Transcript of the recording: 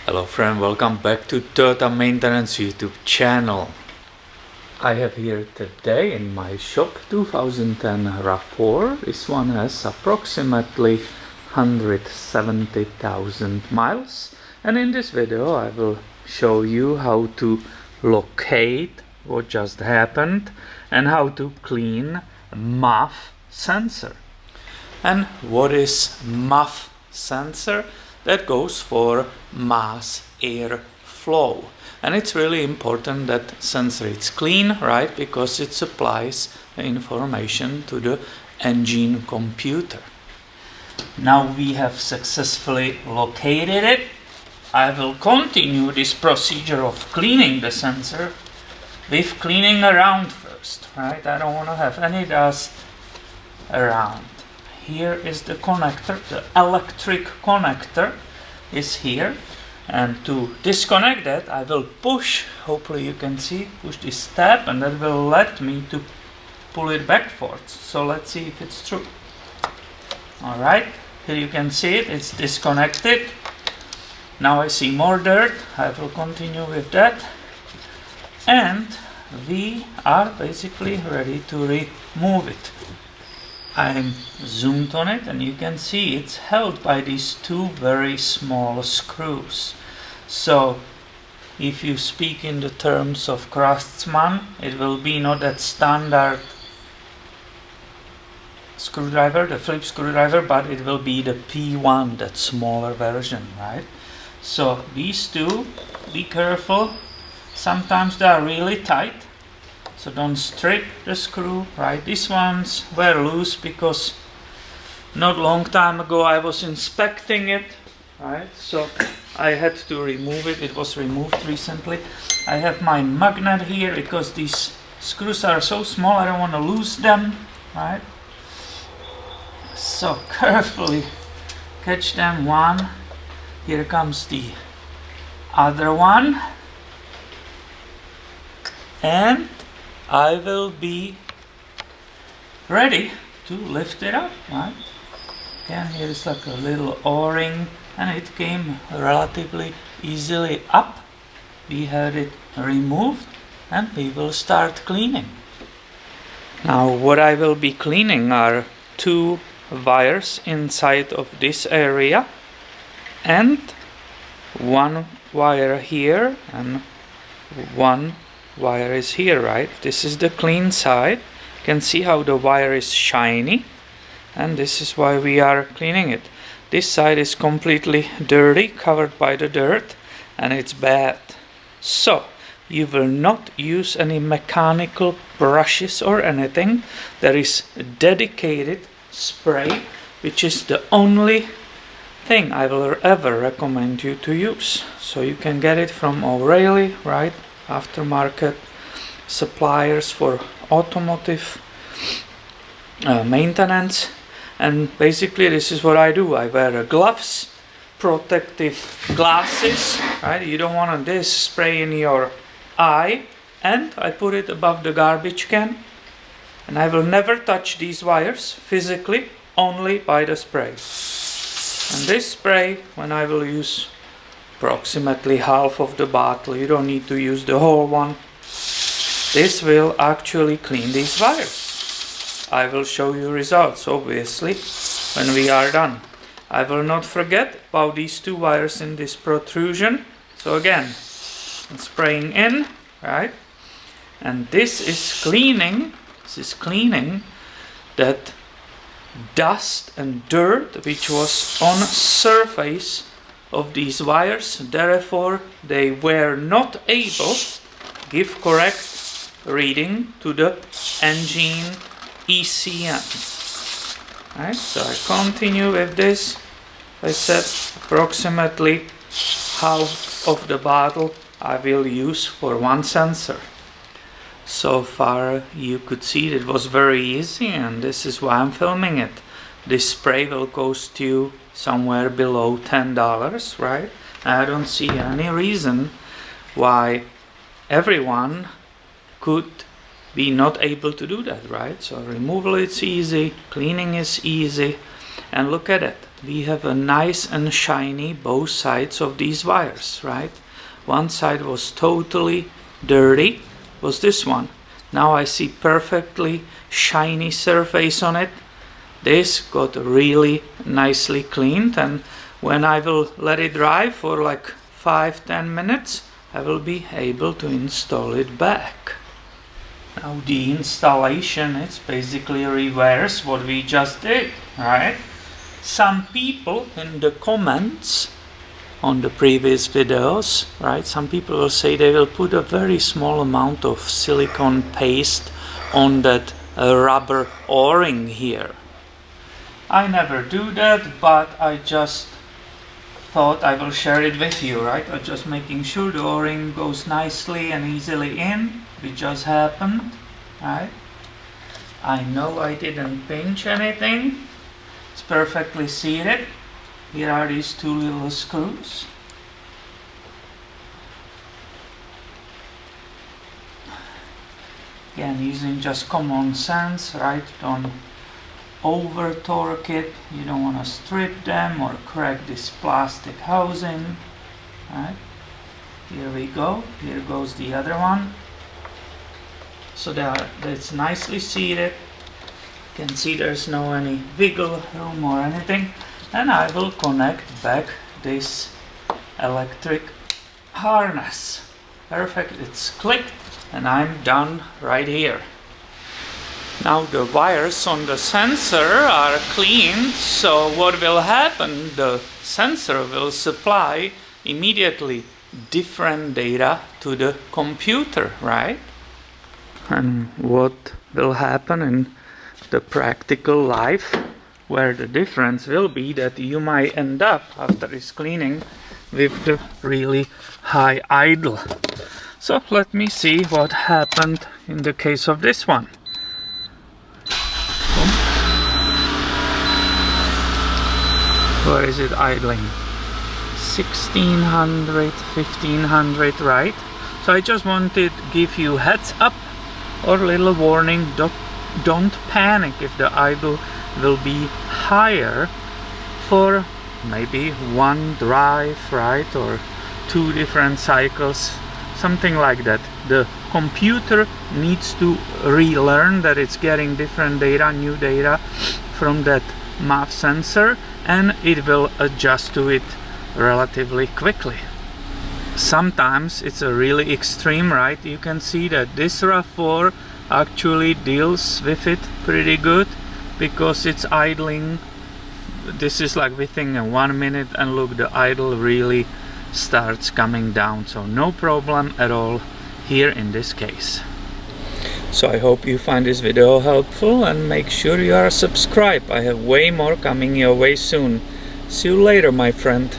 Hello friend, welcome back to Toyota Maintenance YouTube channel. I have here today in my shop 2010 RAV4. This one has approximately 170,000 miles, and in this video I will show you how to locate what just happened and how to clean MAF sensor. And what is MAF sensor? That goes for mass air flow, and it's really important that sensor is clean, right, because it supplies information to the engine computer. Now we have successfully located it. I will continue this procedure of cleaning the sensor with cleaning around first, right? I don't want to have any dust around. Here is the connector, the electric connector is here, and to disconnect that I will push, hopefully you can see, push this tab, and that will let me to pull it backwards. So let's see if it's true. Alright, here you can see it, it's disconnected. Now I see more dirt, I will continue with that, and we are basically ready to remove it. I'm zoomed on it, and you can see it's held by these two very small screws. So if you speak in the terms of craftsman, it will be not that standard screwdriver, the flip screwdriver, but it will be the P1, that smaller version, right? So these two, be careful, sometimes they are really tight. So don't strip the screw, right? These ones were loose because not long time ago I was inspecting it, right? So I had to remove it. It was removed recently. I have my magnet here because these screws are so small I don't want to lose them, right? So carefully catch them. One. Here comes the other one. And I will be ready to lift it up, right? Again, here is like a little O-ring, and it came relatively easily up. We had it removed, and we will start cleaning. Now what I will be cleaning are two wires inside of this area, and one wire here, and one wire is here, right? This is the clean side. You can see how the wire is shiny, and this is why we are cleaning it. This side is completely dirty, covered by the dirt, and it's bad. So you will not use any mechanical brushes or anything. There is a dedicated spray, which is the only thing I will ever recommend you to use. So you can get it from O'Reilly, right? Aftermarket suppliers for automotive maintenance. And basically this is what I do. I wear gloves, protective glasses, right? You don't want this spray in your eye, and I put it above the garbage can, and I will never touch these wires physically, only by the spray. And this spray, when I will use approximately half of the bottle, you don't need to use the whole one. This will actually clean these wires. I will show you results obviously when we are done. I will not forget about these two wires in this protrusion. So again, I'm spraying in, right? And this is cleaning that dust and dirt which was on surface of these wires. Therefore they were not able to give correct reading to the engine ECM. Right, so I continue with this. I said approximately half of the bottle I will use for one sensor. So far you could see it was very easy, and this is why I'm filming it. This spray will cost you somewhere below $10, right? I don't see any reason why everyone could be not able to do that, right? So removal is easy, cleaning is easy, and look at it. we have a nice and shiny both sides of these wires, right? One side was totally dirty, was this one. Now I see perfectly shiny surface on it. This got really nicely cleaned, and when I will let it dry for like 5-10 minutes, I will be able to install it back. Now the installation is basically reverse what we just did, right? Some people in the comments on the previous videos, right, some people will say they will put a very small amount of silicone paste on that rubber o-ring here. I never do that, but I just thought I will share it with you, right? I'm just making sure the o-ring goes nicely and easily in, which just happened, right? I know I didn't pinch anything. It's perfectly seated. Here are these two little screws. Again, using just common sense, right? Don't over torque it. You don't want to strip them or crack this plastic housing, right? Here we go. Here goes the other one. So that's nicely seated. You can see there's no any wiggle room or anything. And I will connect back this electric harness. Perfect, it's clicked and I'm done right here. Now the wires on the sensor are cleaned, so what will happen? The sensor will supply immediately different data to the computer, right? And what will happen in the practical life, where the difference will be that you might end up after this cleaning with the really high idle. So let me see what happened in the case of this one. Where is it idling? 1600, 1500, right? So I just wanted to give you heads up or little warning, don't panic if the idle will be higher for maybe one drive, right, or 2 different cycles, something like that. The computer needs to relearn that it's getting different data, new data from that MAF sensor, and it will adjust to it relatively quickly. Sometimes it's a really extreme, right? You can see that this RAV4 actually deals with it pretty good because it's idling. This is like within 1 minute, and look, the idle really starts coming down, so no problem at all here in this case. So I hope you find this video helpful, and make sure you are subscribed. I have way more coming your way soon. See you later, my friend.